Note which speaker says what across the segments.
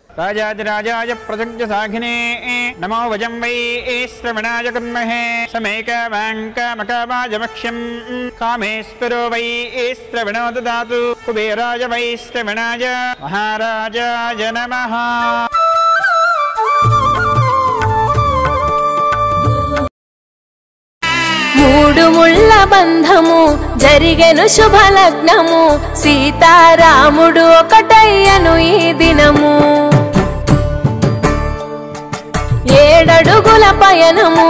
Speaker 1: राजाधिराजाय प्रजज्ञसाघिने नमो वजं वै श्रवणाय कुर्महे समेकवाङ्कामकावाजमक्ष्यं कामेश्वरो वै श्रवणो ददातु कुबेराय वै श्रवणाय महाराजाय नमः।
Speaker 2: మూడు ముళ్ళ బంధము జరిగెను శుభలగ్నము సీతారాముడు ఒకటయ్యను ఈ దినము ఏడడుగుల పయనము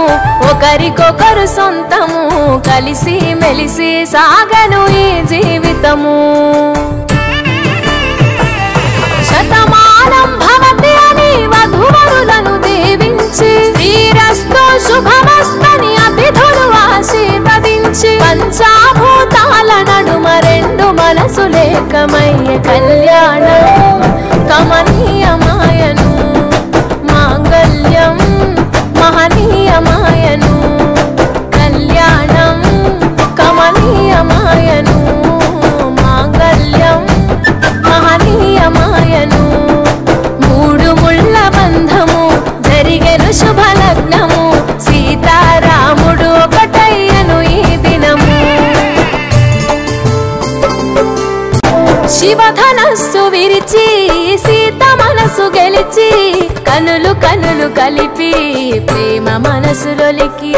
Speaker 2: ఒకరికొకరు సొంతము కలిసి మెలిసి సాగను ఈ జీవితము శతమానం భవతి అని వధువరులను దీవించి శ్రీరస్తు శుభమస్తని అతిథులు ఆశీర్వదించి పంచాభూతాల నడుమ రెండు మనసులేకమయ్య కళ్యాణం కమనీయమాయను మాంగళ్యం మహనీయమాయను కళ్యాణం కమనీయమాయను మాంగళ్యం మహనీయమాయను మూడు ముళ్ళ బంధము జరిగెను శుభలగ్నము సీతారాముడు ఒకటయ్యను ఈ దినము శివధనస్సు విరిచి సీత మనసు గెలిచి కనులు కనులు కలిపి ప్రేమ మనసులొలికి